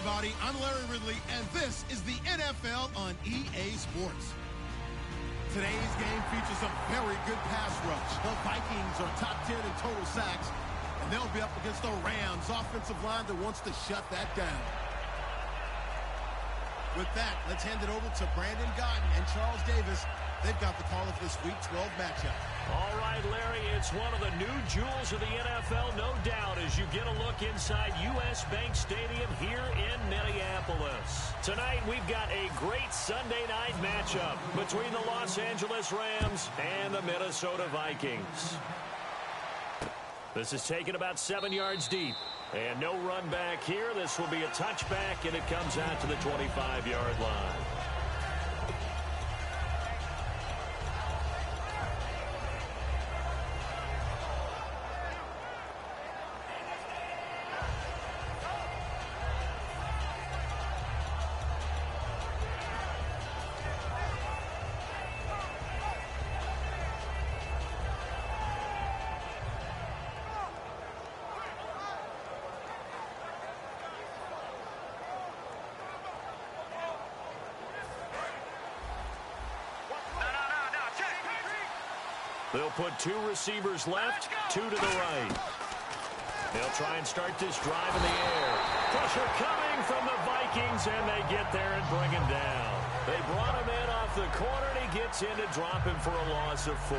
everybody. I'm Larry Ridley, and this is the NFL on EA Sports. Today's game features a very good pass rush. The Vikings are top 10 in total sacks, and they'll be up against the Rams offensive line that wants to shut that down. With that, let's hand it over to Brandon Godden and Charles Davis. They've got the call of this Week 12 matchup. All right, Larry, it's one of the new jewels of the NFL, no doubt, as you get a look inside U.S. Bank Stadium here in Minneapolis. Tonight, we've got a great Sunday night matchup between the Los Angeles Rams and the Minnesota Vikings. This is taken about 7 yards deep. And no run back here. This will be a touchback, and it comes out to the 25-yard line. They'll put 2 receivers left, 2 to the right. They'll try and start this drive in the air. Pressure coming from the Vikings, and they get there and bring him down. They brought him in off the corner, and he gets in to drop him for a loss of 4.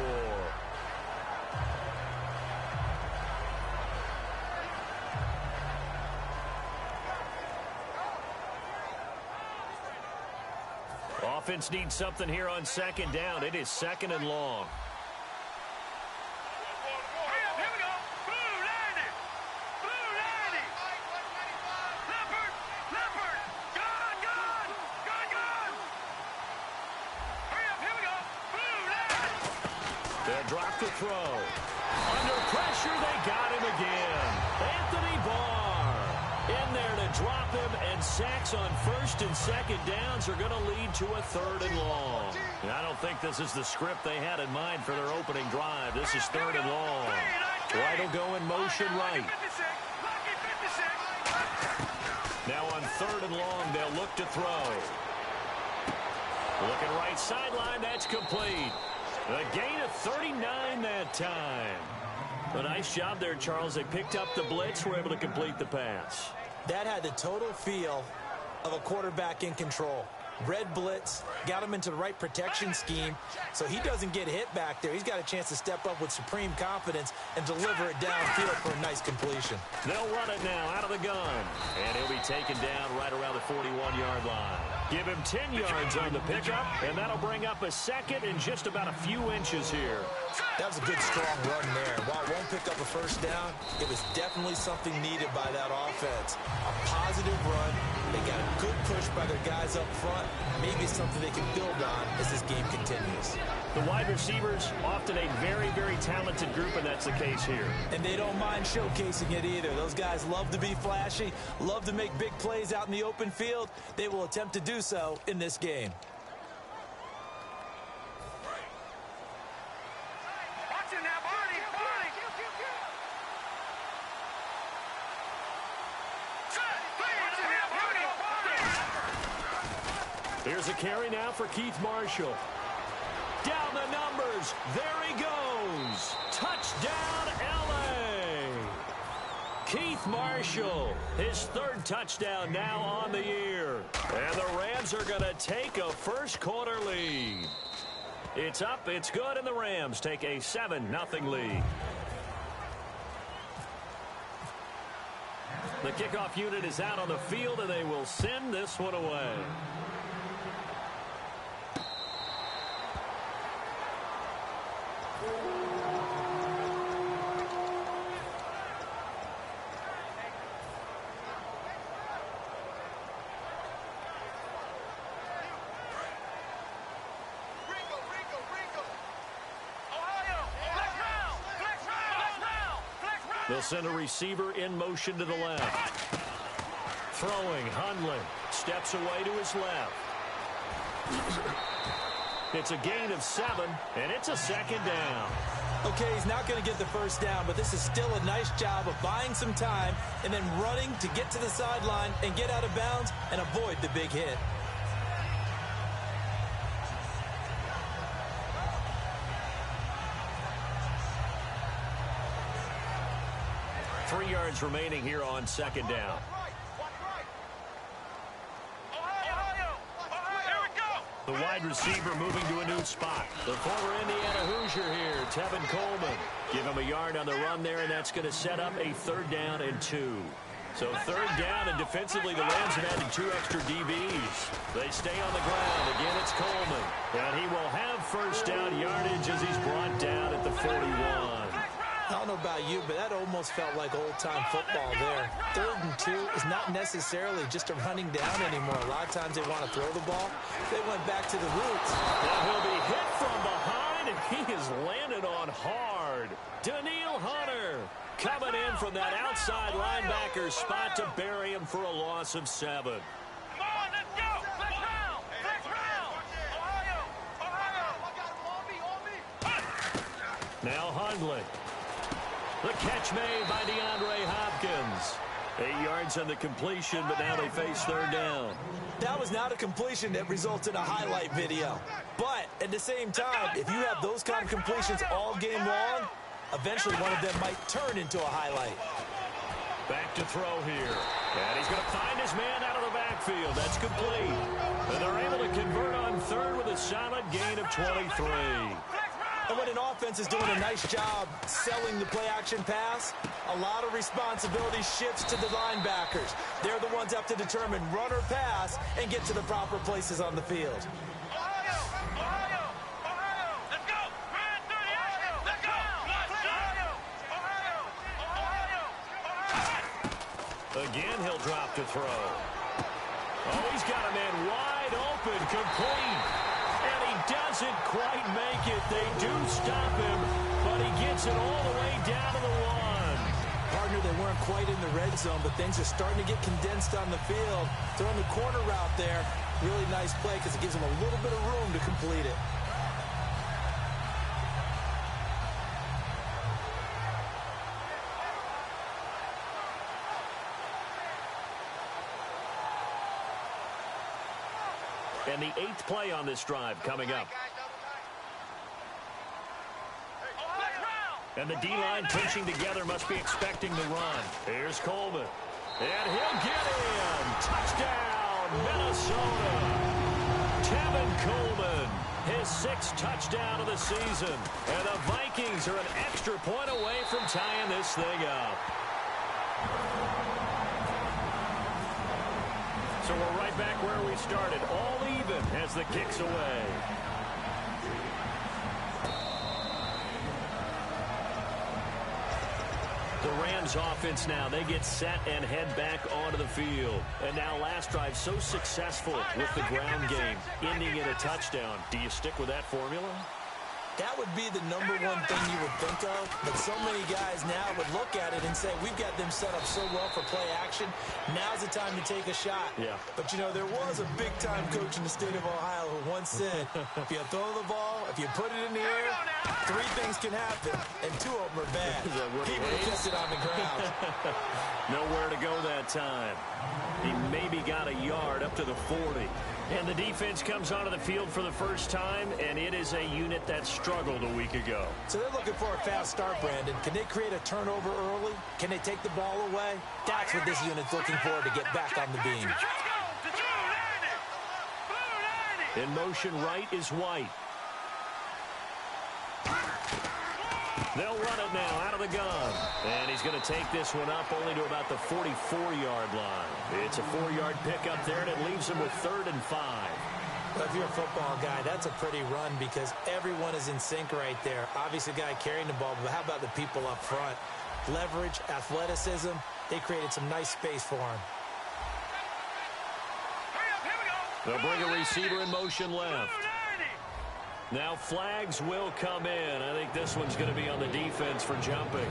Offense needs something here on second down. It is second and long. Drop the throw. Under pressure, they got him again. Anthony Barr in there to drop him, and sacks on first and second downs are going to lead to a third and long. And I don't think this is the script they had in mind for their opening drive. This is third and long. Wright will go in motion right. Now on third and long, they'll look to throw. Looking right sideline, that's complete. A gain of 39 that time. A nice job there, Charles. They picked up the blitz, were able to complete the pass. That had the total feel of a quarterback in control. Red blitz, got him into the right protection scheme, so he doesn't get hit back there. He's got a chance to step up with supreme confidence and deliver it downfield for a nice completion. They'll run it now out of the gun, and he'll be taken down right around the 41-yard line. Give him 10 yards on the pickup, and that'll bring up a second and just about a few inches here. That was a good, strong run there. While it won't pick up a first down, it was definitely something needed by that offense. A positive run. They got a good push by their guys up front. Maybe something they can build on as this game continues. The wide receivers, often a very, very talented group, and that's the case here. And they don't mind showcasing it either. Those guys love to be flashy, love to make big plays out in the open field. They will attempt to do so in this game. Here's a carry now for Keith Marshall. Down the numbers. There he goes. Touchdown, L.A. Keith Marshall, his third touchdown now on the year. And the Rams are going to take a first-quarter lead. It's up, it's good, and the Rams take a 7-0 lead. The kickoff unit is out on the field, and they will send this one away. They'll send a receiver in motion to the left. Throwing, Hundley steps away to his left. It's a gain of 7, and it's a second down. Okay, he's not going to get the first down, but this is still a nice job of buying some time and then running to get to the sideline and get out of bounds and avoid the big hit. Three yards remaining here on second down. The wide receiver moving to a new spot. The former Indiana Hoosier here, Tevin Coleman. Give him a yard on the run there, and that's going to set up a 3rd down and 2. So 3rd down, and defensively the Rams have added 2 extra DBs. They stay on the ground. Again, it's Coleman. And he will have first down yardage as he's brought down at the 41. I don't know about you, but that almost felt like old-time football there. 3rd and 2 is not necessarily just a running down anymore. A lot of times they want to throw the ball. They went back to the roots. Now he'll be hit from behind, and he is landed on hard. Daniil Hunter coming in from that outside linebacker spot to bury him for a loss of 7. Now Hundley. The catch made by DeAndre Hopkins. 8 yards on the completion, but now they face 3rd down. That was not a completion that resulted in a highlight video. But at the same time, if you have those kind of completions all game long, eventually one of them might turn into a highlight. Back to throw here. And he's going to find his man out of the backfield. That's complete. And they're able to convert on 3rd with a solid gain of 23. And when an offense is doing a nice job selling the play-action pass, a lot of responsibility shifts to the linebackers. They're the ones that have to determine run or pass and get to the proper places on the field. Again, he'll drop to throw. Oh, he's got a man wide open, complete. And he doesn't quite make it. They do stop him, but he gets it all the way down to the 1. Partner, they weren't quite in the red zone, but things are starting to get condensed on the field. Throwing the corner route there, really nice play because it gives them a little bit of room to complete it. And the 8th play on this drive coming up. And the D-line pinching together must be expecting the run. Here's Coleman. And he'll get in. Touchdown, Minnesota. Tevin Coleman, his 6th touchdown of the season. And the Vikings are an extra point away from tying this thing up. So we're right back where we started, all even as the kick's away. The Rams offense now, they get set and head back onto the field. And now last drive so successful with the ground game, ending in a touchdown. Do you stick with that formula? That would be the #1 thing you would think of, but so many guys now would look at it and say, we've got them set up so well for play action, now's the time to take a shot. Yeah. But, you know, there was a big-time coach in the state of Ohio who once said, if you throw the ball, if you put it in the air, 3 things can happen, and 2 of them are bad. People kiss it on the ground. Nowhere to go that time. He maybe got a yard up to the 40. And the defense comes onto the field for the first time, and it is a unit that struggled a week ago. So they're looking for a fast start, Brandon. Can they create a turnover early? Can they take the ball away? That's what this unit's looking for to get back on the beam. In motion right is White. They'll run it now out of the gun. And he's going to take this one up only to about the 44-yard line. It's a 4-yard pickup there, and it leaves him with 3rd and 5. Well, if you're a football guy, that's a pretty run because everyone is in sync right there. Obviously, the guy carrying the ball, but how about the people up front? Leverage, athleticism, they created some nice space for him. They'll bring a receiver in motion left. Now flags will come in. I think this one's going to be on the defense for jumping.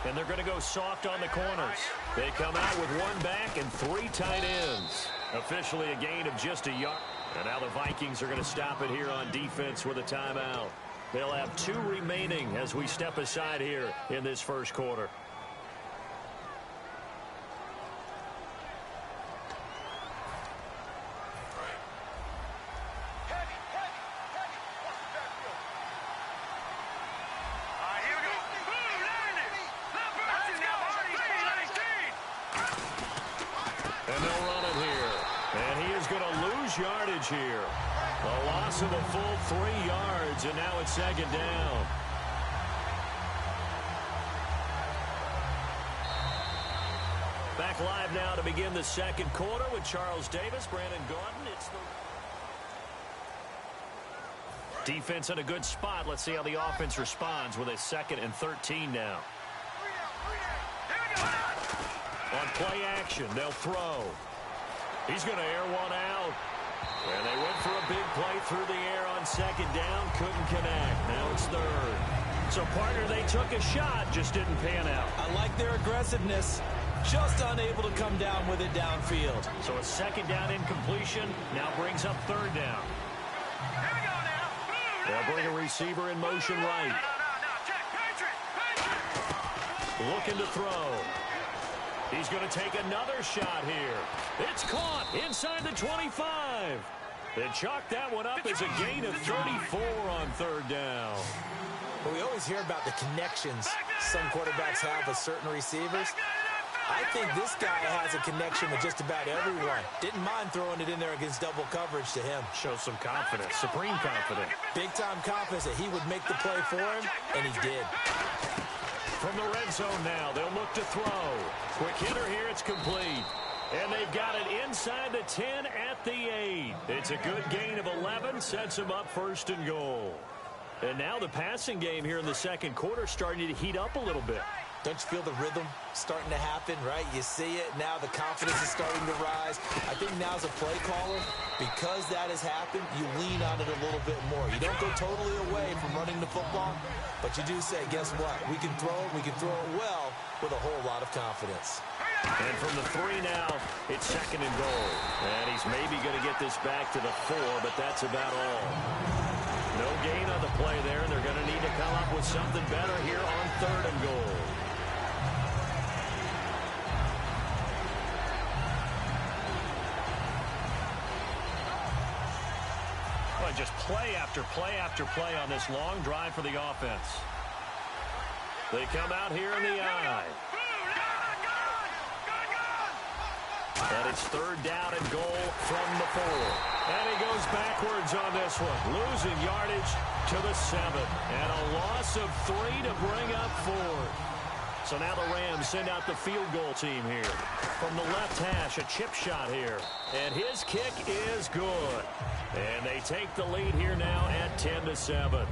And they're going to go soft on the corners. They come out with one back and 3 tight ends. Officially a gain of just a yard. And now the Vikings are going to stop it here on defense with a timeout. They'll have 2 remaining as we step aside here in this first quarter. And they'll run it here. And he is going to lose yardage here. A loss of a full 3 yards, and now it's second down. Back live now to begin the second quarter with Charles Davis, Brandon Gaudin. It's the defense in a good spot. Let's see how the offense responds with a 2nd and 13 now. On play action, they'll throw. He's going to air one out. And they went for a big play through the air on second down. Couldn't connect. Now it's 3rd. So, partner, they took a shot, just didn't pan out. I like their aggressiveness. Just unable to come down with it downfield. So a 2nd down incompletion now brings up 3rd down. They'll bring a receiver in motion right. Looking to throw. He's going to take another shot here. It's caught inside the 25. They chalk that one up as a gain of 34 on 3rd down. Well, we always hear about the connections some quarterbacks have with certain receivers. I think this guy has a connection with just about everyone. Didn't mind throwing it in there against double coverage to him. Shows some confidence, supreme confidence. Big-time confidence that he would make the play for him, and he did. From the red zone now, they'll look to throw. Quick hitter here, it's complete. And they've got it inside the 10 at the 8. It's a good gain of 11, sets them up 1st and goal. And now the passing game here in the second quarter starting to heat up a little bit. Don't you feel the rhythm starting to happen, right? You see it. Now the confidence is starting to rise. I think now as a play caller, because that has happened, you lean on it a little bit more. You don't go totally away from running the football, but you do say, guess what? We can throw it well with a whole lot of confidence. And from the 3 now, it's 2nd and goal. And he's maybe going to get this back to the 4, but that's about all. No gain on the play there, and they're going to need to come up with something better here on 3rd and goal. Well, just play after play after play on this long drive for the offense. They come out here in the eye. And it's 3rd down and goal from the 4. And he goes backwards on this one, losing yardage to the 7. And a loss of 3 to bring up 4th. So now the Rams send out the field goal team here. From the left hash, a chip shot here. And his kick is good. And they take the lead here now at 10-7.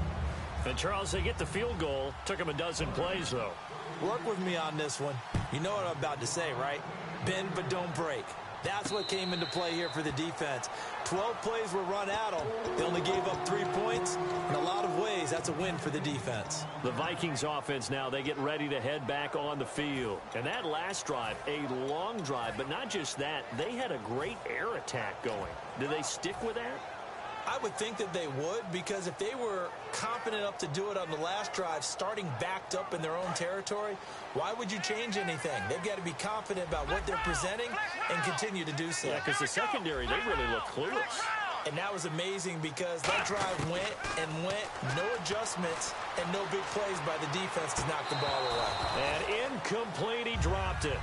And Charles, they get the field goal. Took him a dozen plays, though. Work with me on this one. You know what I'm about to say, right? Bend but don't break. That's what came into play here for the defense. 12 plays were run at them. They only gave up 3 points. In a lot of ways, that's a win for the defense. The Vikings offense now, they get ready to head back on the field. And that last drive, a long drive, but not just that, they had a great air attack going. Do they stick with that? I would think that they would, because if they were confident enough to do it on the last drive, starting backed up in their own territory, why would you change anything? They've got to be confident about what they're presenting and continue to do so. Yeah, because the secondary, they really look clueless. And that was amazing because that drive went and went, no adjustments, and no big plays by the defense to knock the ball away. And incomplete, he dropped it.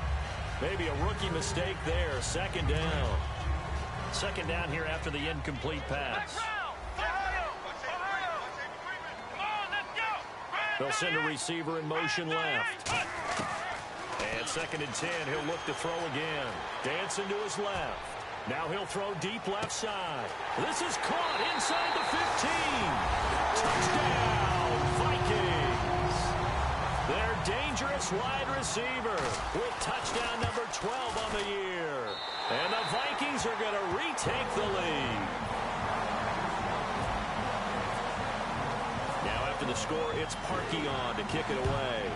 Maybe a rookie mistake there, 2nd down. 2nd down here after the incomplete pass. They'll send a receiver in motion left. And 2nd and 10, he'll look to throw again. Dancing to his left. Now he'll throw deep left side. This is caught inside the 15. Touchdown, Vikings. Their dangerous wide receiver with touchdown number 12 on the year. And the Vikings are going to retake the lead. Now after the score, it's Parkey on to kick it away.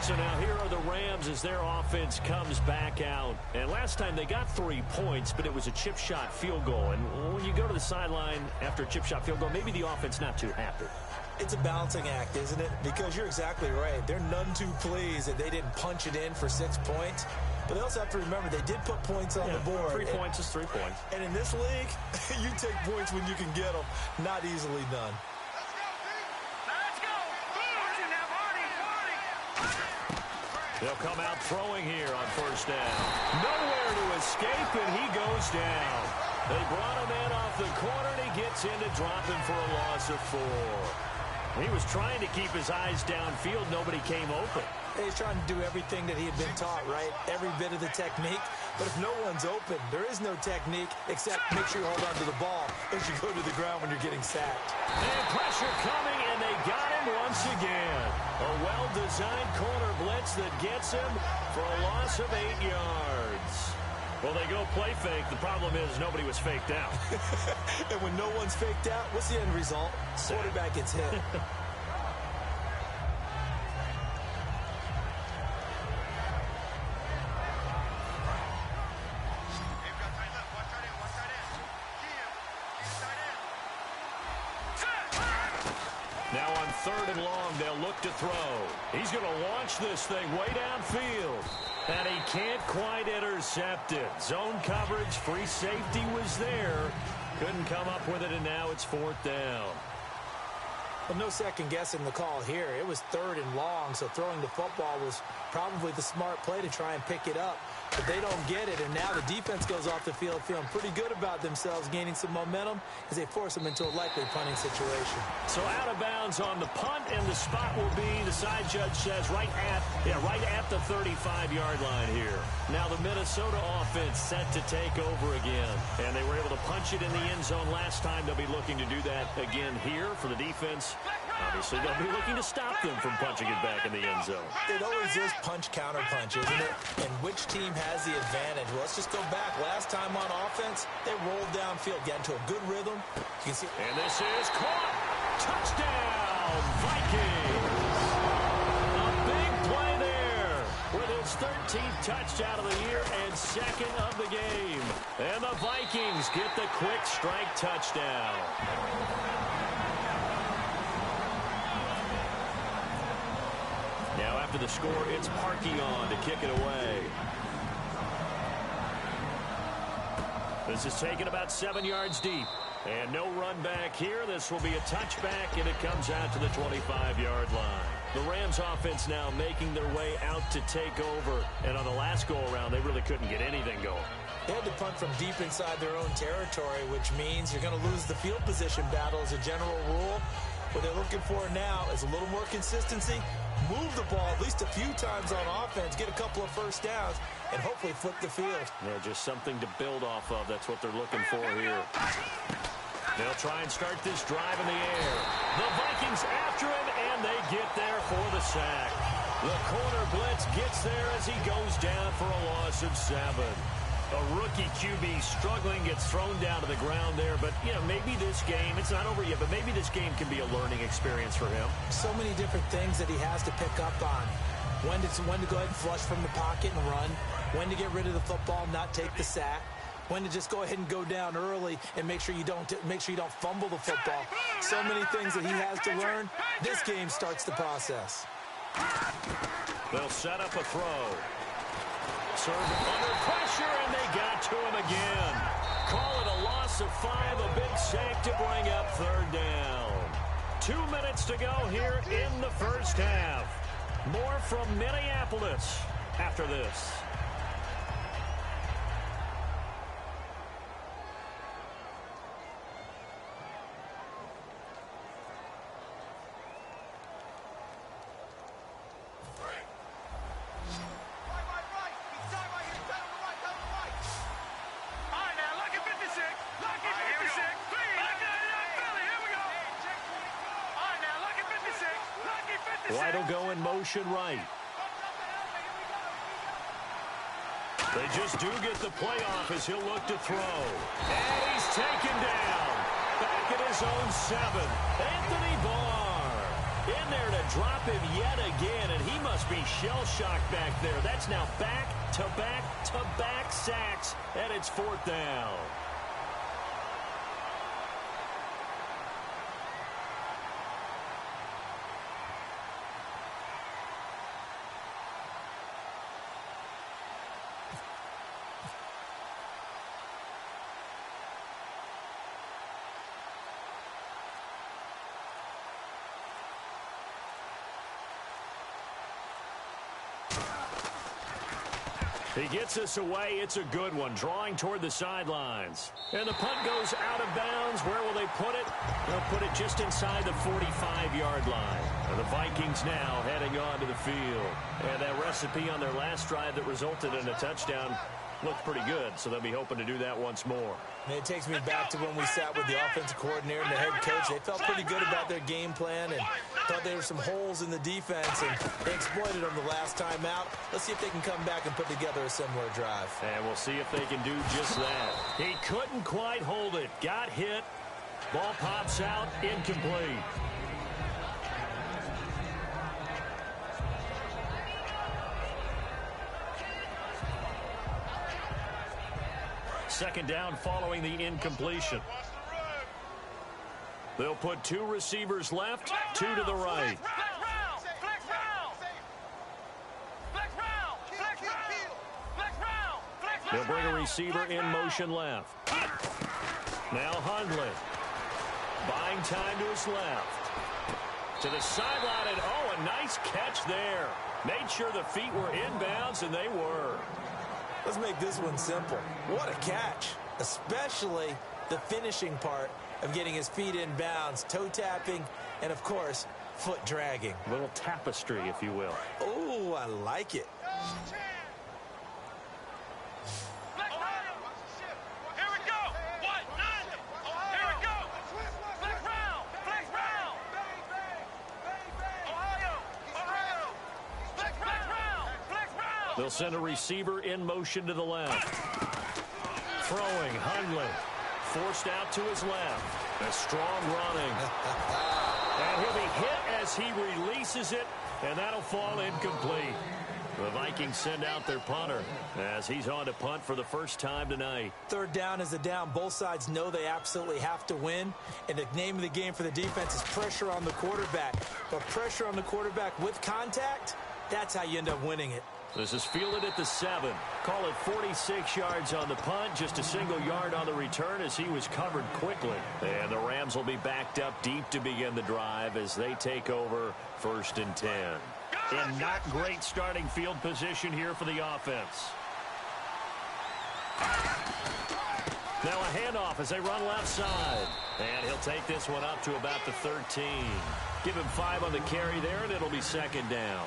So now here are the Rams as their offense comes back out. And last time they got 3 points, but it was a chip shot field goal. And when you go to the sideline after a chip shot field goal, maybe the offense not too happy. It's a balancing act, isn't it? Because you're exactly right. They're none too pleased that they didn't punch it in for 6 points. But they also have to remember they did put points on the board. 3 points is 3 points. And in this league, you take points when you can get them. Not easily done. They'll come out throwing here on first down. Nowhere to escape, and he goes down. They brought him in off the corner, and he gets in to drop him for a loss of 4. He was trying to keep his eyes downfield. Nobody came open. He's trying to do everything that he had been taught, right? Every bit of the technique. But if no one's open, there is no technique except make sure you hold on to the ball as you go to the ground when you're getting sacked. And pressure coming, and they got him once again. A well-designed corner blitz that gets him for a loss of 8 yards. Well, they go play fake. The problem is nobody was faked out. And when no one's faked out, what's the end result? Quarterback gets hit. Now on 3rd and long, they'll look to throw. He's going to launch this thing way downfield. And he can't quite intercept it. Zone coverage, free safety was there. Couldn't come up with it, and now it's 4th down. Well, no second guessing the call here. It was 3rd and long, so throwing the football was probably the smart play to try and pick it up. But they don't get it, and now the defense goes off the field feeling pretty good about themselves, gaining some momentum as they force them into a likely punting situation. So out of bounds on the punt, and the spot will be, the side judge says, right at the 35-yard line here. Now the Minnesota offense set to take over again, and they were able to punch it in the end zone last time. They'll be looking to do that again here for the defense. Obviously, they'll be looking to stop them from punching it back in the end zone. It always is punch-counter-punch, isn't it? And which team has the advantage? Well, let's just go back. Last time on offense, they rolled downfield, got into a good rhythm. You can see. And this is caught. Touchdown, Vikings. A big play there with his 13th touchdown of the year and 2nd of the game. And the Vikings get the quick strike touchdown. Now after the score, it's Parkey on to kick it away. This is taken about 7 yards deep. And no run back here. This will be a touchback, and it comes out to the 25-yard line. The Rams offense now making their way out to take over. And on the last go-around, they really couldn't get anything going. They had to punt from deep inside their own territory, which means you're going to lose the field position battle as a general rule. What they're looking for now is a little more consistency, move the ball at least a few times on offense, get a couple of first downs, and hopefully flip the field. Yeah, just something to build off of. That's what they're looking for here. They'll try and start this drive in the air. The Vikings after him, and they get there for the sack. The corner blitz gets there as he goes down for a loss of 7. A rookie QB struggling, gets thrown down to the ground there. But, you know, maybe this game, it's not over yet, but maybe this game can be a learning experience for him. So many different things that he has to pick up on. When to go ahead and flush from the pocket and run. When to get rid of the football, not take the sack. When to just go ahead and go down early and make sure you don't fumble the football. So many things that he has to learn. This game starts the process. They'll set up a throw. Serve under pressure, and they got to him again. Call it a loss of 5, a big sack to bring up 3rd down. 2 minutes to go here in the first half. More from Minneapolis after this. White will go in motion right. They just do get the play off as he'll look to throw. And he's taken down. Back at his own 7. Anthony Barr in there to drop him yet again, and he must be shell-shocked back there. That's now back-to-back-to-back sacks, and it's 4th down. He gets us away. It's a good one, drawing toward the sidelines. And the punt goes out of bounds. Where will they put it? They'll put it just inside the 45-yard line. And the Vikings now heading on to the field. And that recipe on their last drive that resulted in a touchdown looked pretty good, so they'll be hoping to do that once more. Man, it takes me back to when we sat with the offensive coordinator and the head coach. They felt pretty good about their game plan and thought there were some holes in the defense, and they exploited them the last time out. Let's see if they can come back and put together a similar drive. And we'll see if they can do just that. He couldn't quite hold it. Got hit. Ball pops out. Incomplete. Second down following the incompletion. They'll put 2 receivers left, 2 to the right. They'll bring a receiver in motion left. Now Hundley. Buying time to his left. To the sideline, and oh, a nice catch there. Made sure the feet were inbounds, and they were. Let's make this one simple. What a catch, especially the finishing part of getting his feet in bounds, toe tapping, and, of course, foot dragging. A little tapestry, if you will. Oh, I like it. They'll send a receiver in motion to the left. Throwing, Hundley. Forced out to his left. A strong running. And he'll be hit as he releases it, and that'll fall incomplete. The Vikings send out their punter as he's on to punt for the first time tonight. 3rd down is a down. Both sides know they absolutely have to win. And the name of the game for the defense is pressure on the quarterback. But pressure on the quarterback with contact, that's how you end up winning it. This is fielded at the 7. Call it 46 yards on the punt, just a single yard on the return as he was covered quickly. And the Rams will be backed up deep to begin the drive as they take over 1st and 10. In not great starting field position here for the offense. Now a handoff as they run left side. And he'll take this one up to about the 13. Give him 5 on the carry there, and it'll be 2nd down.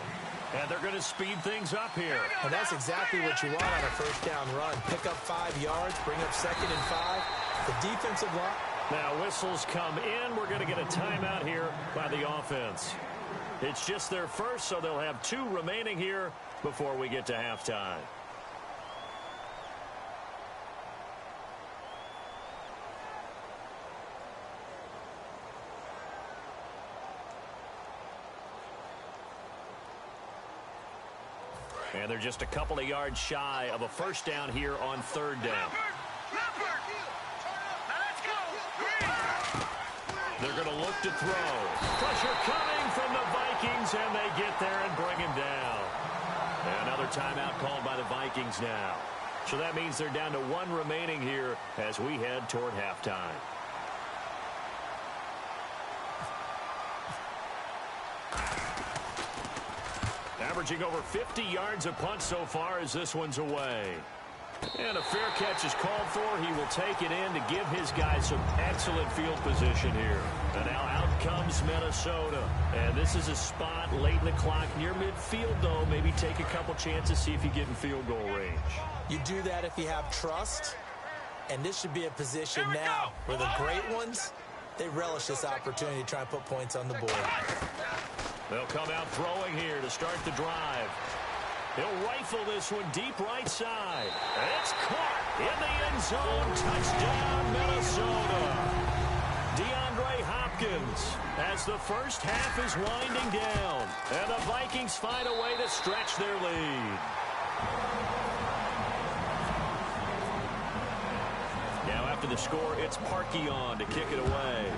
And they're going to speed things up here. And that's exactly what you want on a 1st down run. Pick up 5 yards, bring up 2nd and 5. The defensive line. Now whistles come in. We're going to get a timeout here by the offense. It's just their first, so they'll have 2 remaining here before we get to halftime. And they're just a couple of yards shy of a 1st down here on 3rd down. They're going to look to throw. Pressure coming from the Vikings, and they get there and bring him down. And another timeout called by the Vikings now. So that means they're down to 1 remaining here as we head toward halftime. Averaging over 50 yards a punt so far as this one's away. And a fair catch is called for. He will take it in to give his guys some excellent field position here. And now out comes Minnesota. And this is a spot late in the clock near midfield, though. Maybe take a couple chances, see if you get in field goal range. You do that if you have trust. And this should be a position now where the great ones, they relish this opportunity to try and put points on the board. They'll come out throwing here to start the drive. He'll rifle this one deep right side. And it's caught in the end zone. Touchdown, Minnesota. DeAndre Hopkins Falcons as the first half is winding down. And the Vikings find a way to stretch their lead. Now after the score, it's Parkey on to kick it away.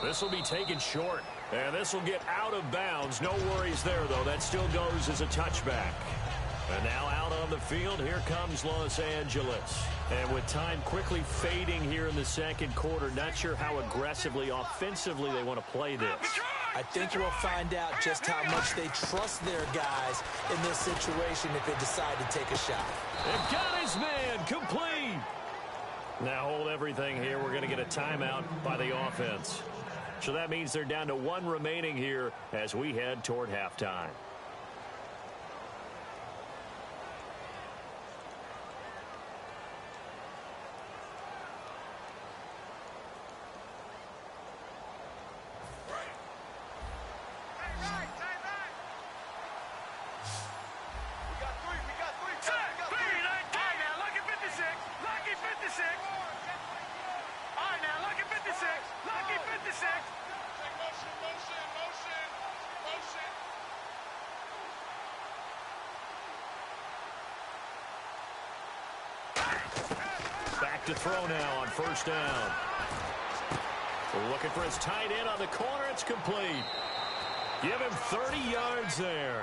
This will be taken short. And this will get out of bounds. No worries there, though. That still goes as a touchback. And now out on the field, here comes Los Angeles. And with time quickly fading here in the second quarter, not sure how aggressively, offensively they want to play this. I think we'll find out just how much they trust their guys in this situation if they decide to take a shot. And got his man complete. Now hold everything here. We're going to get a timeout by the offense. So that means they're down to one remaining here as we head toward halftime. Back to throw now on first down. Looking for his tight end on the corner. It's complete. Give him 30 yards there.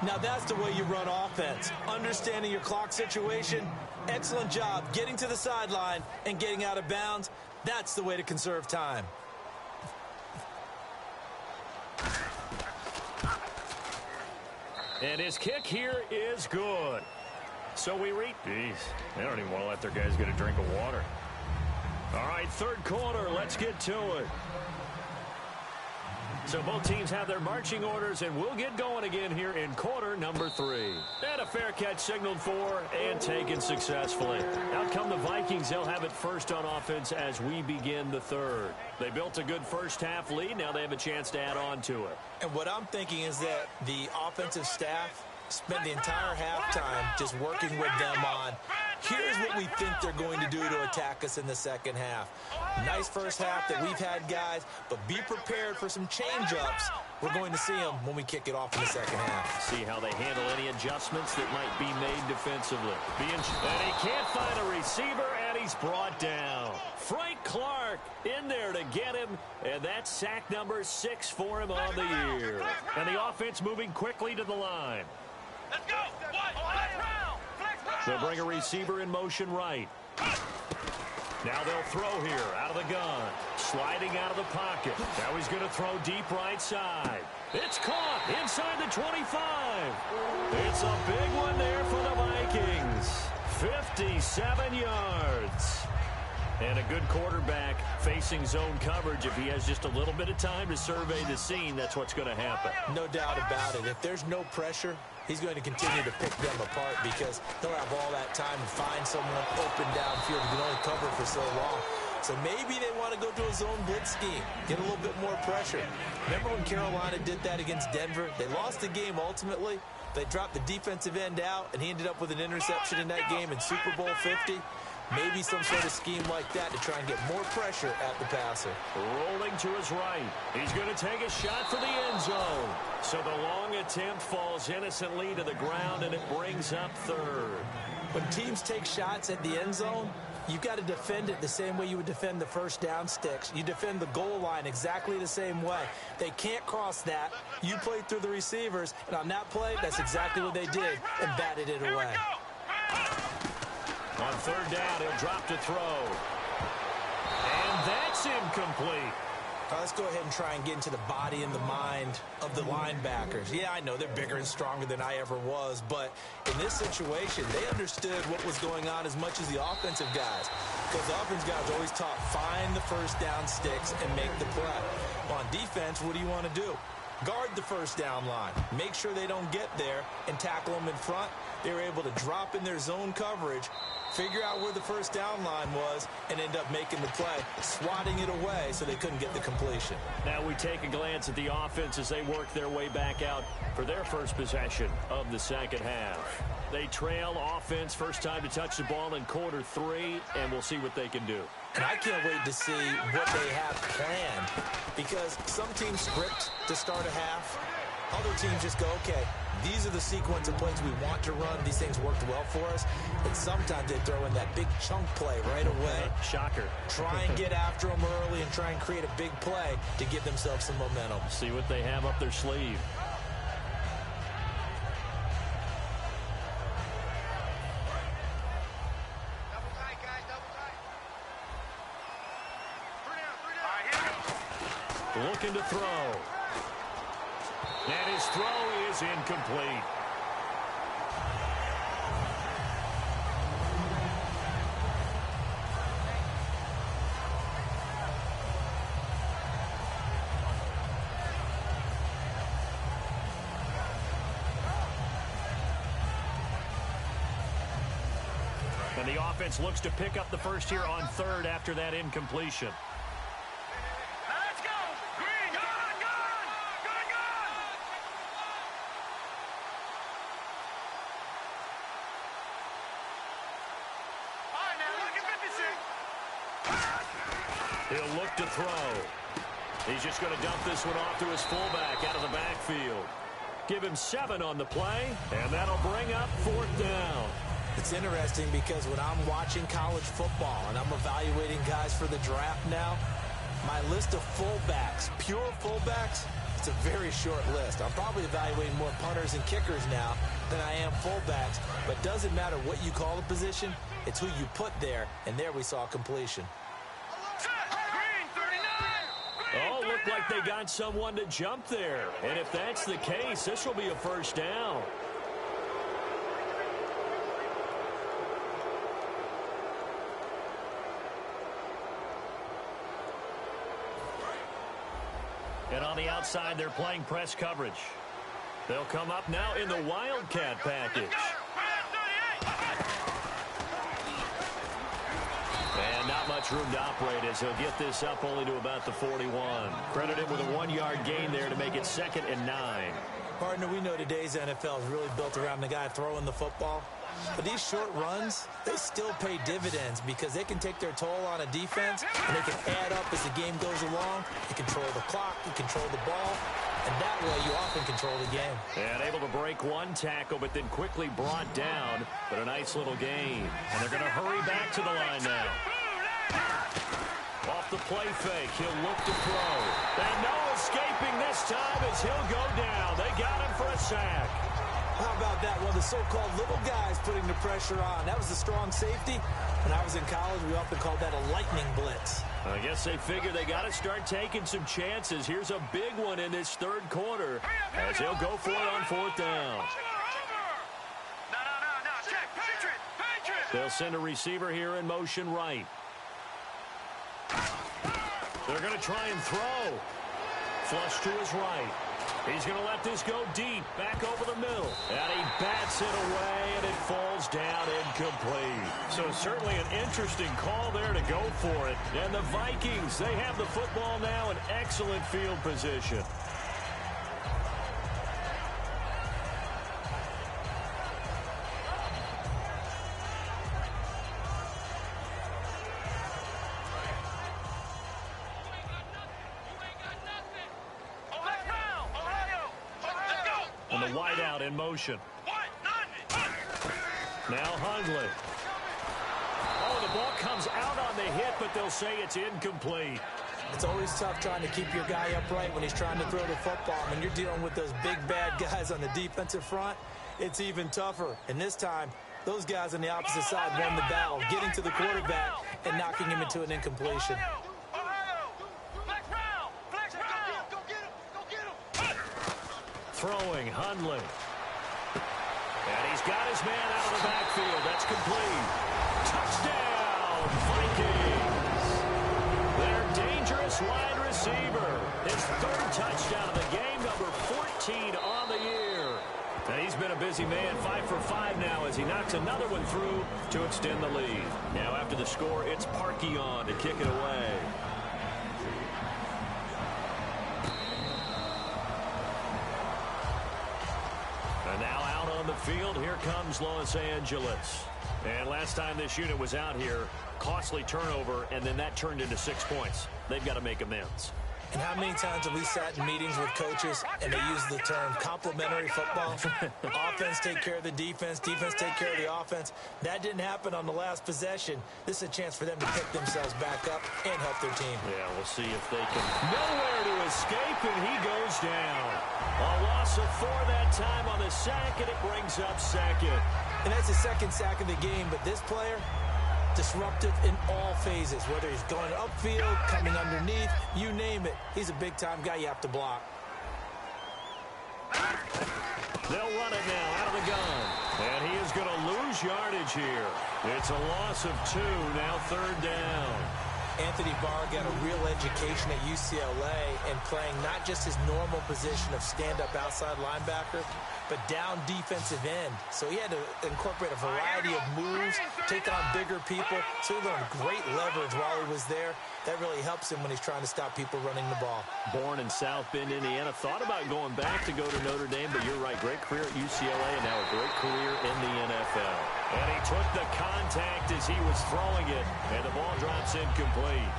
Now that's the way you run offense. Understanding your clock situation. Excellent job getting to the sideline and getting out of bounds. That's the way to conserve time. And his kick here is good. So we reach. Jeez, they don't even want to let their guys get a drink of water. All right, third quarter. Let's get to it. So both teams have their marching orders, and we'll get going again here in quarter number 3. And a fair catch signaled for and taken successfully. Out come the Vikings. They'll have it first on offense as we begin the third. They built a good first half lead. Now they have a chance to add on to it. And what I'm thinking is that the offensive staff spend the entire halftime just working with them on, here's what we think they're going to do to attack us in the second half. Nice first half that we've had, guys, but be prepared for some change-ups. We're going to see them when we kick it off in the second half. See how they handle any adjustments that might be made defensively. And he can't find a receiver, and he's brought down. Frank Clark in there to get him, and that's sack number 6 for him on the year. And the offense moving quickly to the line. Let's go. They'll bring a receiver in motion right. Now they'll throw here out of the gun. Sliding out of the pocket. Now he's going to throw deep right side. It's caught inside the 25. It's a big one there for the Vikings. 57 yards. And a good quarterback facing zone coverage. If he has just a little bit of time to survey the scene, that's what's going to happen. No doubt about it. If there's no pressure, he's going to continue to pick them apart because he'll have all that time to find someone open downfield. He can only cover for so long. So maybe they want to go to a zone blitz scheme, get a little bit more pressure. Remember when Carolina did that against Denver? They lost the game ultimately. They dropped the defensive end out, and he ended up with an interception in that game in Super Bowl 50. Maybe some sort of scheme like that to try and get more pressure at the passer. Rolling to his right. He's going to take a shot for the end zone. So the long attempt falls innocently to the ground, and it brings up third. When teams take shots at the end zone, you've got to defend it the same way you would defend the first down sticks. You defend the goal line exactly the same way. They can't cross that. You play through the receivers, and on that play, that's exactly what they did and batted it away. On third down, he'll drop to throw. And that's incomplete. Let's go ahead and try and get into the body and the mind of the linebackers. Yeah, I know they're bigger and stronger than I ever was, but in this situation, they understood what was going on as much as the offensive guys. Because the offensive guys always taught, find the first down sticks and make the play. Well, on defense, what do you want to do? Guard the first down line. Make sure they don't get there and tackle them in front. They were able to drop in their zone coverage, figure out where the first down line was, and end up making the play, swatting it away so they couldn't get the completion. Now we take a glance at the offense as they work their way back out for their first possession of the second half. They trail offense, first time to touch the ball in quarter 3, and we'll see what they can do. And I can't wait to see what they have planned, because some teams script to start a half. Other teams just go, okay, these are the sequence of plays we want to run. These things worked well for us. And sometimes they throw in that big chunk play right away. Shocker. Try and get after them early and try and create a big play to give themselves some momentum. See what they have up their sleeve. Looking to throw. And his throw is incomplete. And the offense looks to pick up the first here on third after that incompletion. He'll look to throw. He's just going to dump this one off to his fullback out of the backfield. Give him 7 on the play, and that'll bring up 4th down. It's interesting because when I'm watching college football and I'm evaluating guys for the draft now, my list of fullbacks, pure fullbacks, it's a very short list. I'm probably evaluating more punters and kickers now than I am fullbacks, but it doesn't matter what you call the position, it's who you put there, and there we saw completion. Oh, looked like they got someone to jump there. And if that's the case, this will be a first down. And on the outside, they're playing press coverage. They'll come up now in the Wildcat package. And not much room to operate as he'll get this up only to about the 41. Credit him with a 1-yard gain there to make it 2nd and 9. Partner, we know today's NFL is really built around the guy throwing the football. But these short runs, they still pay dividends because they can take their toll on a defense and they can add up as the game goes along. You control the clock, you control the ball, and that way you often control the game. And able to break one tackle, but then quickly brought down. But a nice little gain. And they're going to hurry back to the line now. Off the play fake, he'll look to throw. And no escaping this time as he'll go down. They got him for a sack. How about that? One of the so-called little guys putting the pressure on. That was a strong safety. When I was in college, we often called that a lightning blitz. I guess they figure they got to start taking some chances. Here's a big one in this third quarter as he'll go for it on 4th down. They'll send a receiver here in motion right. They're going to try and throw. Flush to his right. He's going to let this go deep, back over the middle. And he bats it away, and it falls down incomplete. So certainly an interesting call there to go for it. And the Vikings, they have the football now in excellent field position. And the wideout in motion. Now Hundley. Oh, the ball comes out on the hit, but they'll say it's incomplete. It's always tough trying to keep your guy upright when he's trying to throw the football. When you're dealing with those big, bad guys on the defensive front, it's even tougher. And this time, those guys on the opposite side won the battle, getting to the quarterback and knocking him into an incompletion. Throwing, Hundley. And he's got his man out of the backfield. That's complete. Touchdown, Vikings. Their dangerous wide receiver. His 3rd touchdown of the game, number 14 on the year. And he's been a busy man, 5 for 5 now as he knocks another one through to extend the lead. Now after the score, it's Parkey on to kick it away. And now out on the field, here comes Los Angeles. And last time this unit was out here, costly turnover, and then that turned into 6 points. They've got to make amends. And how many times have we sat in meetings with coaches and they use the term complementary football? Offense take care of the defense, defense take care of the offense. That didn't happen on the last possession. This is a chance for them to pick themselves back up and help their team. Yeah, we'll see if they can. Nowhere to escape, and he goes down. A loss of 4 that time on the sack, and it brings up second. And that's the second sack of the game, but this player, disruptive in all phases, whether he's going upfield, coming underneath, you name it. He's a big-time guy you have to block. They'll run it now out of the gun. And he is going to lose yardage here. It's a loss of 2, now 3rd down. Anthony Barr got a real education at UCLA and playing not just his normal position of stand-up outside linebacker, but down defensive end. So he had to incorporate a variety of moves, take on bigger people. So he learned great leverage while he was there. That really helps him when he's trying to stop people running the ball. Born in South Bend, Indiana. Thought about going back to go to Notre Dame, but you're right. Great career at UCLA and now a great career in the NFL. And he took the contact as he was throwing it, and the ball drops incomplete.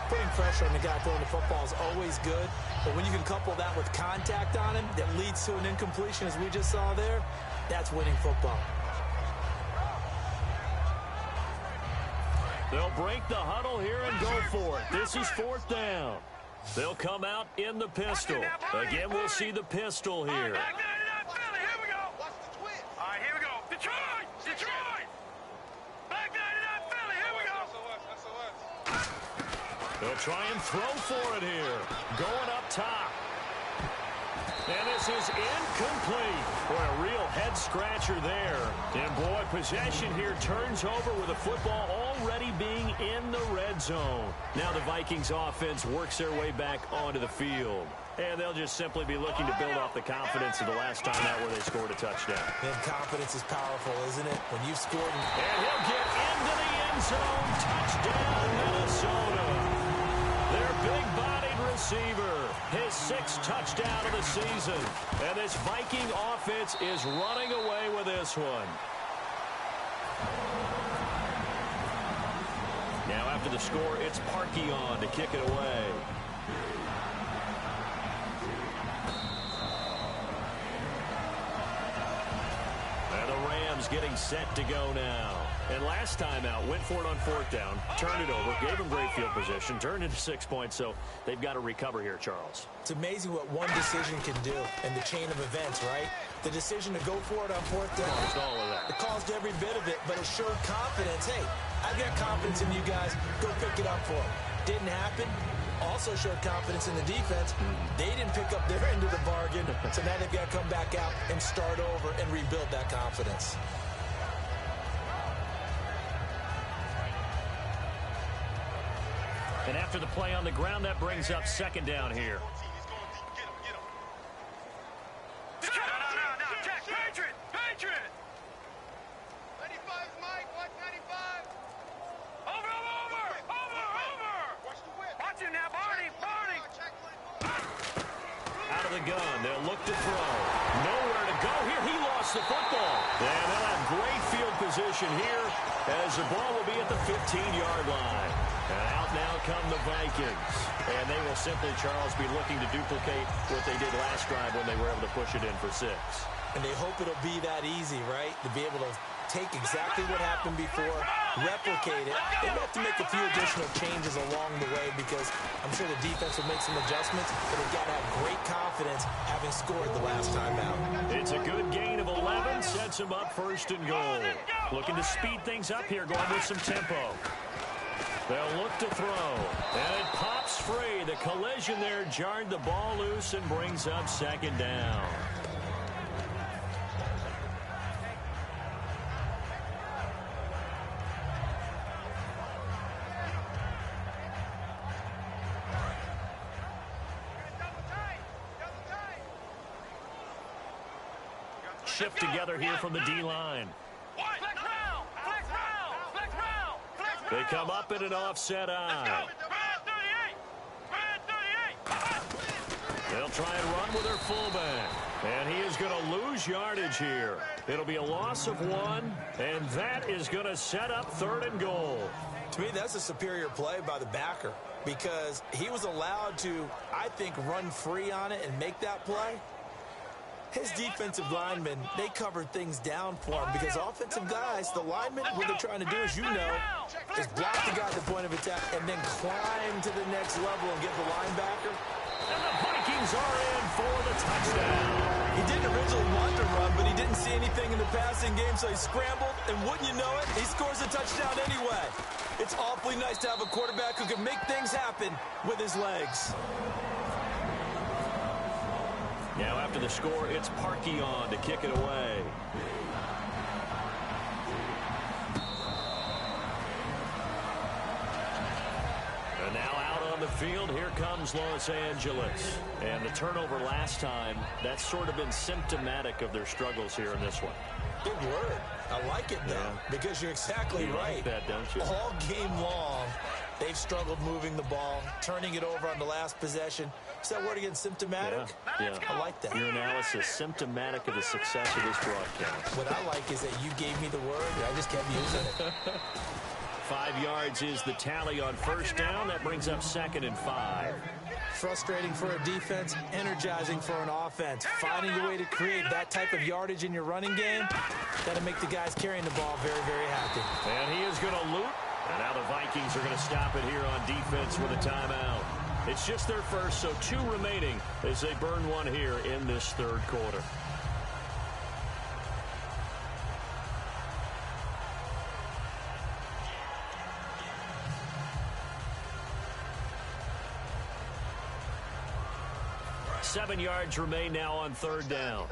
Putting pressure on the guy throwing the football is always good, but when you can couple that with contact on him that leads to an incompletion, as we just saw there, that's winning football. They'll break the huddle here and go for it. This is 4th down. They'll come out in the pistol. Again, we'll see the pistol here. They'll try and throw for it here. Going up top. And this is incomplete. Boy, a real head-scratcher there. And, boy, possession here turns over with the football already being in the red zone. Now the Vikings offense works their way back onto the field. And they'll just simply be looking to build off the confidence of the last time out where they scored a touchdown. And confidence is powerful, isn't it? When you've scored. And he'll get into the end zone. Touchdown, Minnesota. Their big-bodied receiver, his 6th touchdown of the season. And this Viking offense is running away with this one. Now after the score, it's Parkey on to kick it away. And the Rams getting set to go now. And last time out, went for it on 4th down, turned it over, gave them great field position, turned into 6 points, so they've got to recover here, Charles. It's amazing what one decision can do in the chain of events, right? The decision to go for it on 4th down. Caused all of that. It caused every bit of it, but it showed confidence. Hey, I've got confidence in you guys. Go pick it up for them. Didn't happen. Also showed confidence in the defense. They didn't pick up their end of the bargain, so now they've got to come back out and start over and rebuild that confidence. And after the play on the ground, that brings up 2nd down here. Patriot! 95's Mike, watch 95. Over! Watch the whip. Watch him now, Barney. Out of the gun, they'll look to throw. Nowhere to go here. He lost the football. And they'll have great field position here as the ball will be at the 15-yard line. And out now come the Vikings. And they will simply, Charles, be looking to duplicate what they did last drive when they were able to push it in for 6. And they hope it'll be that easy, right? To be able to take exactly what happened before, replicate it. They have to make a few additional changes along the way because I'm sure the defense will make some adjustments, but they've got to have great confidence having scored the last time out. It's a good gain of 11, sets them up 1st and goal. Looking to speed things up here, going with some tempo. They'll look to throw, and it pops free. The collision there jarred the ball loose and brings up 2nd down. shift together here from the D-line. They come up in an offset eye. They'll try and run with their fullback. And he is going to lose yardage here. It'll be a loss of 1, and that is going to set up 3rd and goal. To me, that's a superior play by the backer because he was allowed to, I think, run free on it and make that play. His defensive linemen, they covered things down for him because offensive guys, the linemen, what they're trying to do, as you know, is block the guy at the point of attack and then climb to the next level and get the linebacker. And the Vikings are in for the touchdown. He didn't originally want to run, but he didn't see anything in the passing game, so he scrambled, and wouldn't you know it, he scores a touchdown anyway. It's awfully nice to have a quarterback who can make things happen with his legs. Now after the score, it's Parkey on to kick it away. And now out on the field, here comes Los Angeles. And the turnover last time, that's sort of been symptomatic of their struggles here in this one. Good word. I like it, though, because you're exactly right. Like that, don't you? All game long, they've struggled moving the ball, turning it over on the last possession. Is that word again, symptomatic? Yeah. I like that. Your analysis, symptomatic of the success of this broadcast. What I like is that you gave me the word, and I just kept using it. 5 yards is the tally on first down. That brings up 2nd and 5. Frustrating for a defense, energizing for an offense. Finding a way to create that type of yardage in your running game, that'll make the guys carrying the ball very, very happy. And he is going to loop. And now the Vikings are going to stop it here on defense with a timeout. It's just their first, so 2 remaining as they burn 1 here in this 3rd quarter. Seven yards remain now on 3rd down.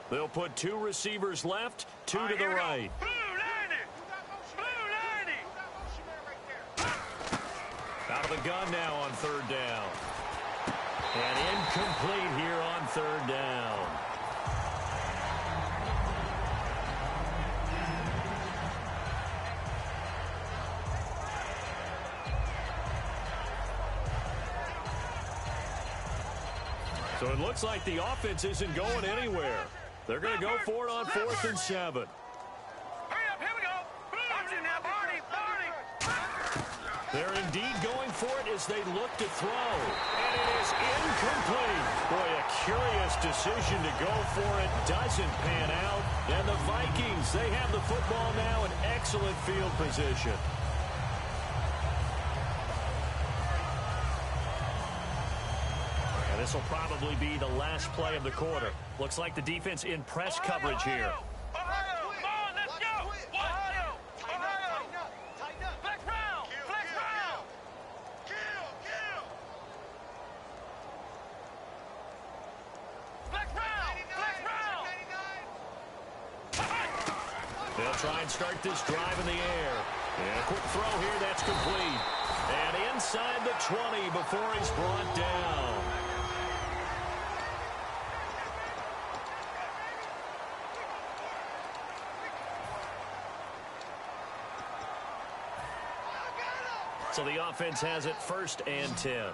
They'll put 2 receivers left, 2 to the right. Out of the gun now on 3rd down. And incomplete here on 3rd down. So it looks like the offense isn't going anywhere. They're going to go for it on 4th and 7. They're indeed going for it as they look to throw. And it is incomplete. Boy, a curious decision to go for it. Doesn't pan out. And the Vikings, they have the football now in excellent field position. And this will probably be the last play of the quarter. Looks like the defense in press coverage here. They'll try and start this drive in the air. And a quick throw here, that's complete. And inside the 20 before he's brought down. So the offense has it 1st and 10.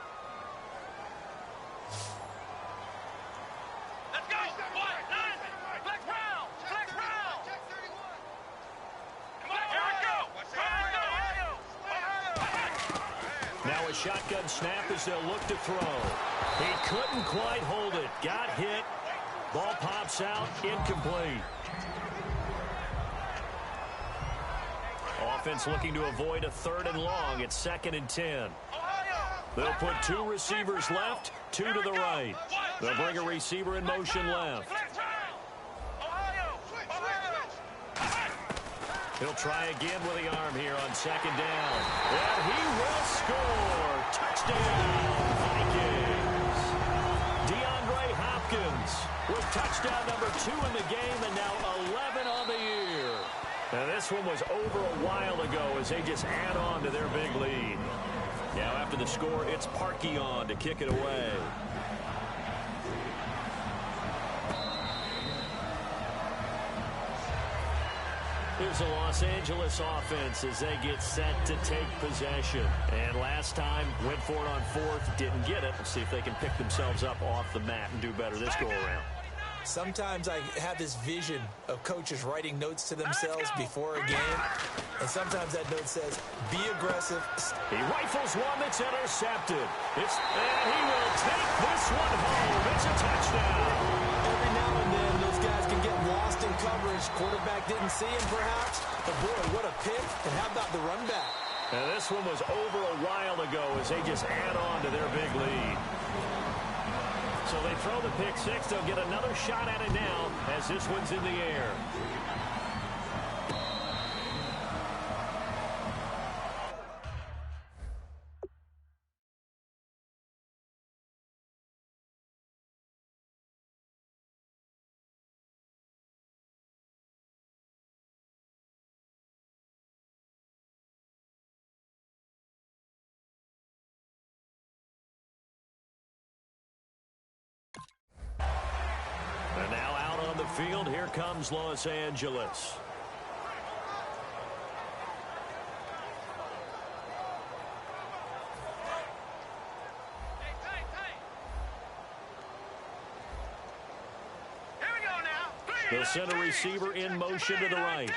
Now a shotgun snap as they'll look to throw. He couldn't quite hold it. Got hit. Ball pops out. Incomplete. Offense looking to avoid a 3rd and long. It's 2nd and 10. They'll put 2 receivers left, 2 to the right. They'll bring a receiver in motion left. He'll try again with the arm here on 2nd down. And he will score. Touchdown, Vikings. DeAndre Hopkins with touchdown number 2 in the game and now 11 on the year. And this one was over a while ago as they just add on to their big lead. Now after the score, it's Parkey on to kick it away. Here's the Los Angeles offense as they get set to take possession. And last time, went for it on fourth, didn't get it. We'll see if they can pick themselves up off the mat and do better this go-around. Sometimes I have this vision of coaches writing notes to themselves before a game, and sometimes that note says, be aggressive. He rifles one that's intercepted. And he will take this one home. It's a touchdown. Every now and then, those guys can get lost in coverage. Quarterback didn't see him, perhaps. But, boy, what a pick. And how about the run back? And this one was over a while ago as they just add on to their big lead. So they throw the pick six. They'll get another shot at it now as this one's in the air. And now out on the field, here comes Los Angeles. Here we go now. They'll send a receiver in motion to the right.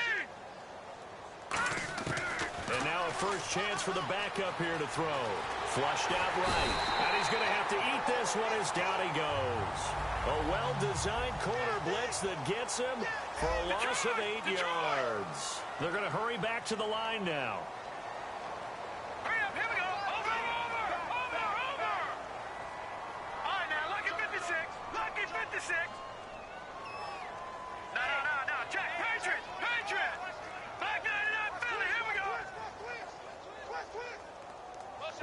And now a first chance for the backup here to throw. Flushed out right. And he's going to have to eat this one as down he goes. A well-designed corner blitz that gets him for a loss of 8 yards. They're going to hurry back to the line now. Hurry up, here we go. Over. All right, now, lucky 56. Lucky 56. No. Check. Patriot. Back 99, Philly. Here we go.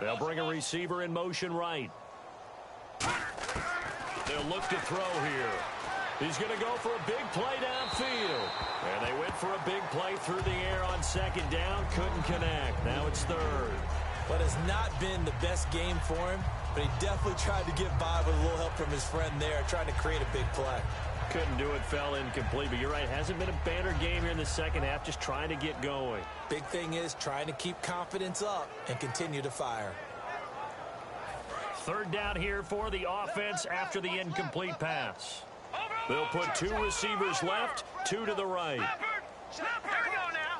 They'll bring a receiver in motion right. They'll look to throw here. He's going to go for a big play downfield. And they went for a big play through the air on second down. Couldn't connect. Now it's third. But it's not been the best game for him, but he definitely tried to get by with a little help from his friend there, trying to create a big play. Couldn't do it, fell incomplete. But you're right, hasn't been a banner game here in the second half, just trying to get going. Big thing is trying to keep confidence up and continue to fire. Third down here for the offense after the incomplete pass. They'll put two receivers left, two to the right. Snapper. Here we go now.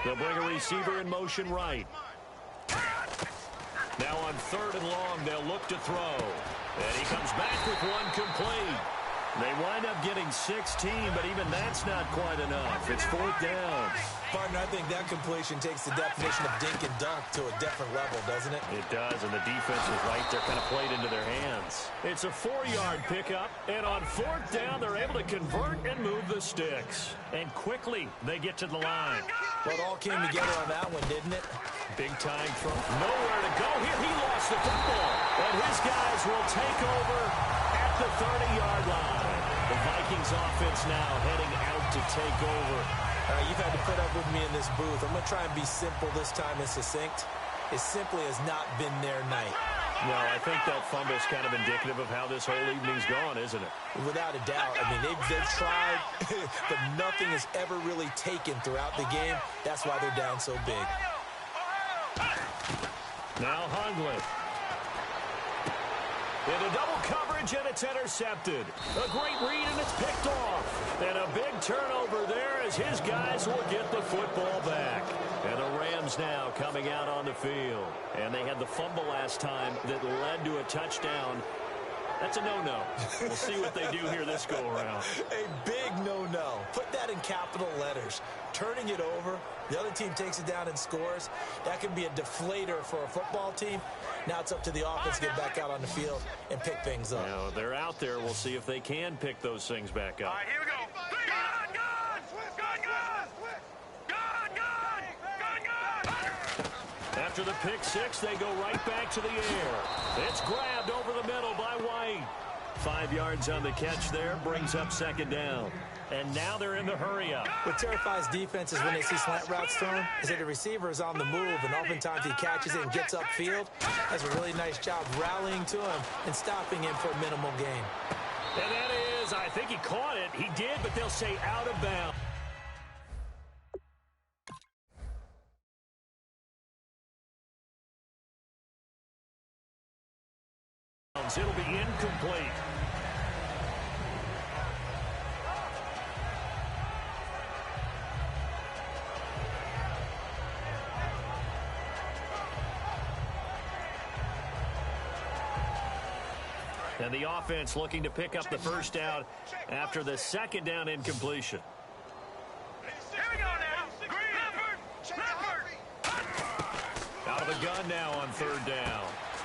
3-19. They'll bring a receiver in motion right. Now on third and long, they'll look to throw. And he comes back with one complete. They wind up getting 16, but even that's not quite enough. It's fourth down. Partner, I think that completion takes the definition of dink and dunk to a different level, doesn't it? It does, and the defense was right there, kind of played into their hands. It's a 4-yard pickup, and on fourth down, they're able to convert and move the sticks. And quickly, they get to the line. Well, it all came together on that one, didn't it? Big time from nowhere to go. Here, he lost the football. And his guys will take over at the 30-yard line. The Vikings offense now heading out to take over. You've had to put up with me in this booth. I'm going to try and be simple this time and succinct. It simply has not been their night. No, I think that fumble is kind of indicative of how this whole evening's gone, isn't it? Without a doubt. I mean, they've tried, but nothing is ever really taken throughout the game. That's why they're down so big. Now Hungley. Into double coverage, and it's intercepted. A great read, and it's picked off. And a big turnover there as his guys will get the football back. And the Rams now coming out on the field. And they had the fumble last time that led to a touchdown. That's a no-no. We'll see what they do here this go-around. A big no-no. Put that in capital letters. Turning it over, the other team takes it down and scores. That can be a deflator for a football team. Now it's up to the offense to get back out on the field and pick things up. Now, they're out there. We'll see if they can pick those things back up. All right, here we go. After the pick six, they go right back to the air. It's grabbed over the middle by White. 5 yards on the catch there, brings up second down. And now they're in the hurry-up. What terrifies defenses when they see slant routes thrown is that the receiver is on the move, and oftentimes he catches it and gets upfield. Does a really nice job rallying to him and stopping him for a minimal gain. And that says, I think he caught it. He did, but they'll say out of bounds. It'll be incomplete. And the offense looking to pick up the first down after the second down incompletion. Here we go now. Green. Out of the gun now on third down.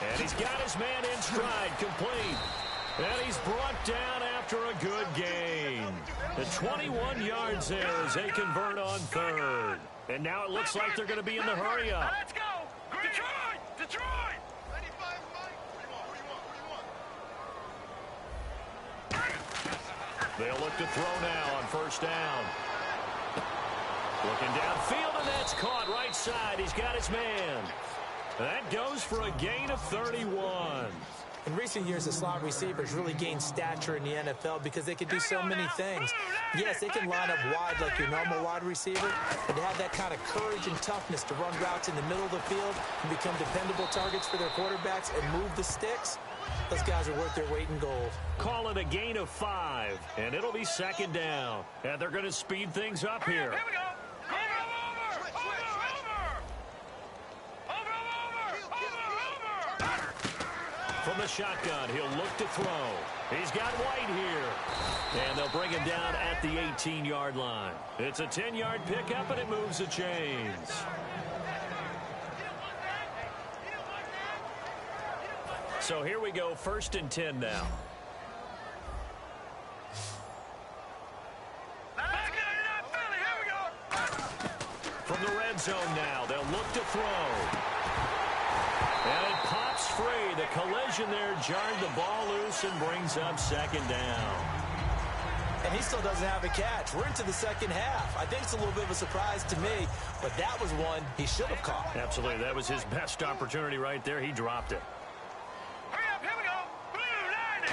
And he's got his man in stride, complete. And he's brought down after a good gain. The 21 yards there as they convert on third. And now it looks like they're going to be in the hurry up. Let's go. Detroit. Detroit. They'll look to throw now on first down. Looking downfield, and that's caught right side. He's got his man. That goes for a gain of 31. In recent years, the slot receivers really gained stature in the NFL because they can do so many things. Yes, they can line up wide like your normal wide receiver, but to have that kind of courage and toughness to run routes in the middle of the field and become dependable targets for their quarterbacks and move the sticks, those guys are worth their weight in gold. Call it a gain of 5, and it'll be second down. And they're going to speed things up here. Here we go. From the shotgun, he'll look to throw. He's got White here. And they'll bring him down at the 18-yard line. It's a 10-yard pickup, and it moves the chains. So here we go, 1st and 10 now. From the red zone now, they'll look to throw. And it pops free. The collision there jarred the ball loose and brings up second down. And he still doesn't have a catch. We're into the second half. I think it's a little bit of a surprise to me, but that was one he should have caught. Absolutely. That was his best opportunity right there. He dropped it. Hurry up, here we go. Blue line.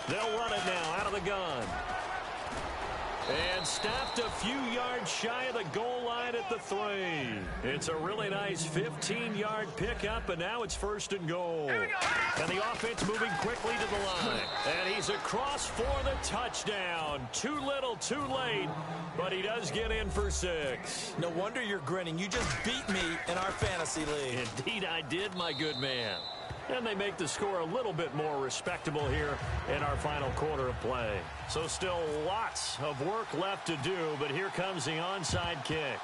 They'll run it now out of the gun. And stopped a few yards shy of the goal line at the 3. It's a really nice 15-yard pickup, and now it's 1st and goal. And the offense moving quickly to the line. And he's across for the touchdown. Too little, too late, but he does get in for 6. No wonder you're grinning. You just beat me in our fantasy league. Indeed I did, my good man. And they make the score a little bit more respectable here in our final quarter of play. So still lots of work left to do, but here comes the onside kick.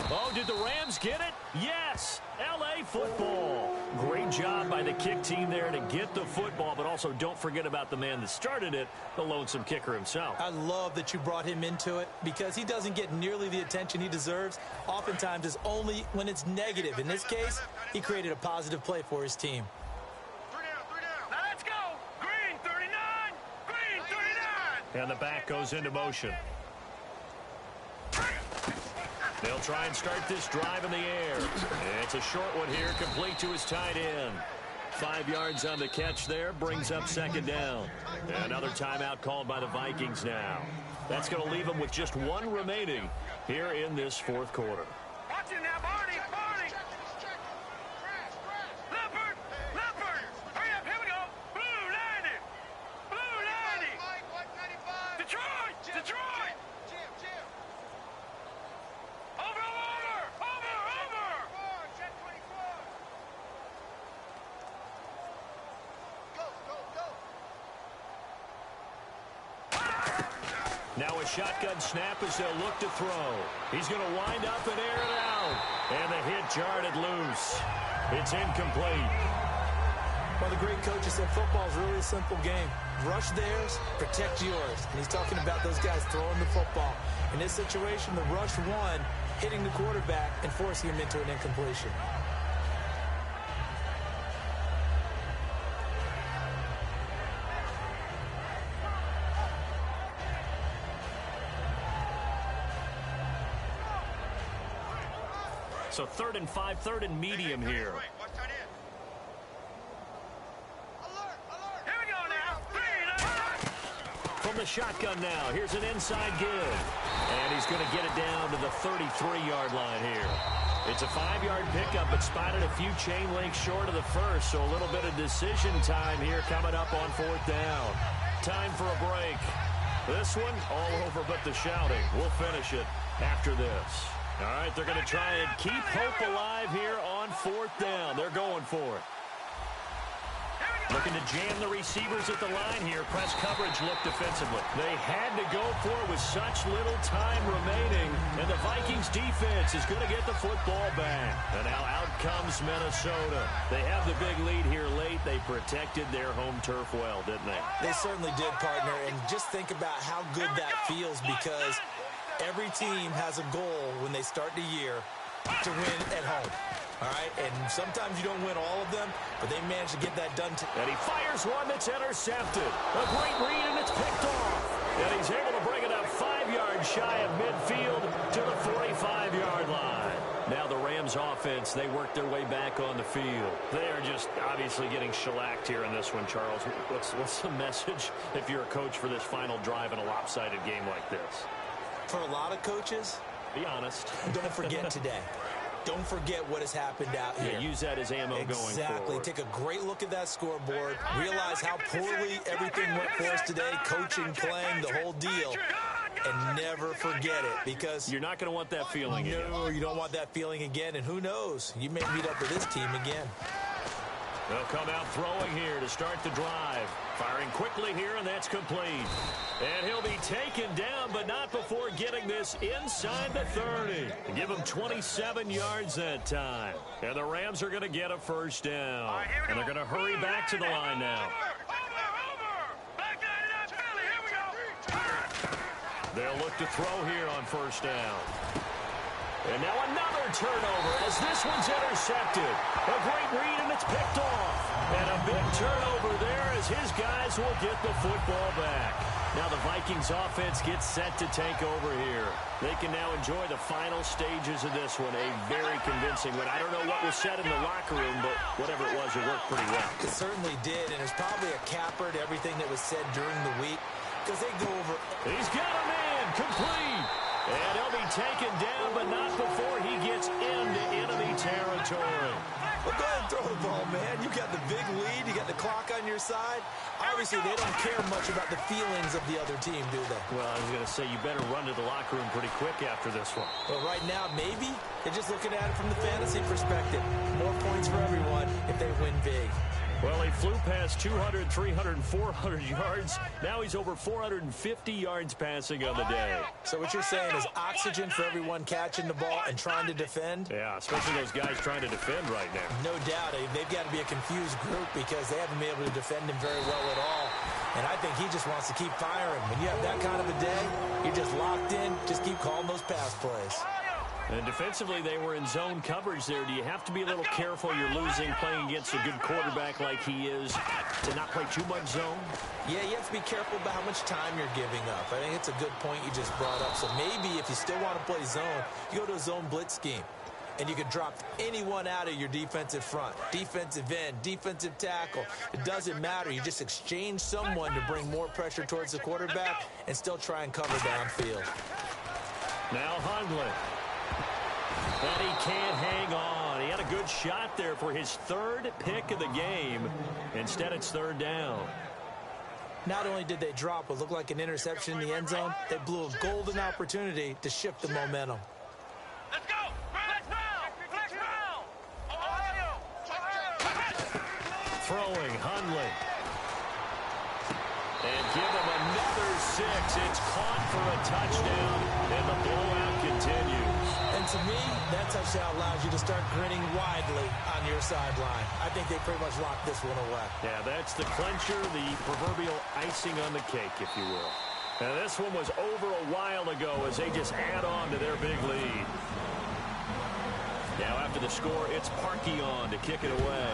Oh, did the Rams get it? Yes! L.A. football. Great job by the kick team there to get the football, but also don't forget about the man that started it, the lonesome kicker himself. I love that you brought him into it because he doesn't get nearly the attention he deserves. Oftentimes it's only when it's negative. In this case, he created a positive play for his team. 3 down. Now let's go. Green 39. Green 39. And the back goes into motion. They'll try and start this drive in the air. It's a short one here, complete to his tight end. 5 yards on the catch there, brings up second down. Another timeout called by the Vikings now. That's going to leave them with just 1 remaining here in this 4th quarter. Watch it now, Barney. Leopard. Hurry up, here we go. Blue 90. Detroit. Now a shotgun snap as they'll look to throw. He's going to wind up and air it out. And the hit jarred it loose. It's incomplete. Well, the great coach said football is really a simple game. Rush theirs, protect yours. And he's talking about those guys throwing the football. In this situation, the rush won, hitting the quarterback and forcing him into an incompletion. So 3rd and 5, 3rd and medium here. Here we go now. From the shotgun now, here's an inside give. And he's going to get it down to the 33-yard line here. It's a 5-yard pickup, but spotted a few chain links short of the first, so a little bit of decision time here coming up on 4th down. Time for a break. This one, all over but the shouting. We'll finish it after this. All right, they're going to try and keep hope alive here on 4th down. They're going for it. Looking to jam the receivers at the line here. Press coverage look defensively. They had to go for it with such little time remaining. And the Vikings defense is going to get the football back. And now out comes Minnesota. They have the big lead here late. They protected their home turf well, didn't they? They certainly did, partner. And just think about how good that feels, because every team has a goal when they start the year to win at home. All right, and sometimes you don't win all of them, but they managed to get that done. And he fires one that's intercepted. A great read, and it's picked off. And he's able to bring it up 5 yards shy of midfield to the 45-yard line. Now the Rams offense, they work their way back on the field. They are just obviously getting shellacked here in this one, Charles. What's the message if you're a coach for this final drive in a lopsided game like this? For a lot of coaches, be honest. Don't forget today. Don't forget what has happened out here. Yeah, use that as ammo going forward. Exactly. Take a great look at that scoreboard. Realize how poorly everything went for us today. Coaching, playing, the whole deal. And never forget it, because you're not going to want that feeling again. No, you don't want that feeling again. And who knows? You may meet up with this team again. They'll come out throwing here to start the drive. Firing quickly here, and that's complete. And he'll be taken down, but not before getting this inside the 30. Give him 27 yards that time. And the Rams are going to get a first down. And they're going to hurry back to the line now. They'll look to throw here on first down. And now another turnover as this one's intercepted. A great read, and it's picked off. And a big turnover there as his guys will get the football back. Now the Vikings offense gets set to take over here. They can now enjoy the final stages of this one. A very convincing one. I don't know what was said in the locker room, but whatever it was, it worked pretty well. It certainly did, and it's probably a capper to everything that was said during the week, because they go over. He's got a man, complete. And he'll be taken down, but not before he gets into enemy territory. Well, go ahead and throw the ball, man. You got the big lead. You got the clock on your side. Obviously, they don't care much about the feelings of the other team, do they? Well, I was going to say, you better run to the locker room pretty quick after this one. But right now, maybe they're just looking at it from the fantasy perspective. More points for everyone if they win big. Well, he flew past 200, 300, and 400 yards. Now he's over 450 yards passing on the day. So what you're saying is oxygen for everyone catching the ball and trying to defend? Yeah, especially those guys trying to defend right now. No doubt. They've got to be a confused group because they haven't been able to defend him very well at all. And I think he just wants to keep firing. When you have that kind of a day, you're just locked in. Just keep calling those pass plays. And defensively, they were in zone coverage there. Do you have to be a little careful? You're losing, playing against a good quarterback like he is, to not play too much zone? Yeah, you have to be careful about how much time you're giving up. I think it's a good point you just brought up. So maybe if you still want to play zone, you go to a zone blitz scheme. And you can drop anyone out of your defensive front. Defensive end, defensive tackle. It doesn't matter. You just exchange someone to bring more pressure towards the quarterback and still try and cover downfield. Now Hundley. And he can't hang on. He had a good shot there for his third pick of the game. Instead, it's third down. Not only did they drop what looked like an interception in the end zone, they blew a golden opportunity to shift the momentum. Let's go! Flex round! Ohio! Throwing, Hundley. And give him another 6. It's caught for a touchdown, and the blowout continues. And to me, that touchdown allows you to start grinning widely on your sideline. I think they pretty much locked this one away. Yeah, that's the clincher, the proverbial icing on the cake, if you will. Now, this one was over a while ago as they just add on to their big lead. Now, after the score, it's Parkey on to kick it away.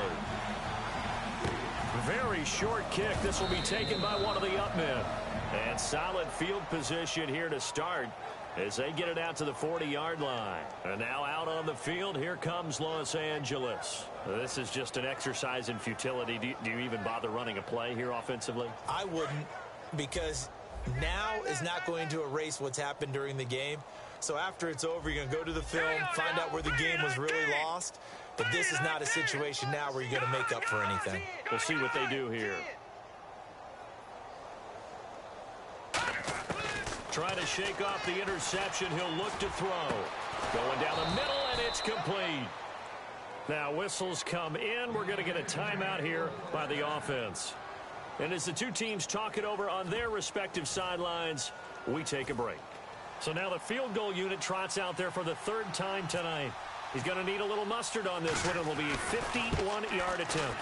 Very short kick. This will be taken by one of the up men. And solid field position here to start as they get it out to the 40-yard line. And now out on the field, here comes Los Angeles. This is just an exercise in futility. Do you even bother running a play here offensively? I wouldn't, because now is not going to erase what's happened during the game. So after it's over, you're going to go to the film, find out where the game was really lost. But this is not a situation now where you're going to make up for anything. We'll see what they do here. Trying to shake off the interception. He'll look to throw. Going down the middle, and it's complete. Now whistles come in. We're going to get a timeout here by the offense. And as the two teams talk it over on their respective sidelines, we take a break. So now the field goal unit trots out there for the third time tonight. He's going to need a little mustard on this one. It will be a 51-yard attempt.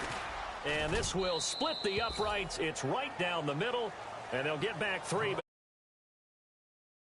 And this will split the uprights. It's right down the middle, and they'll get back 3.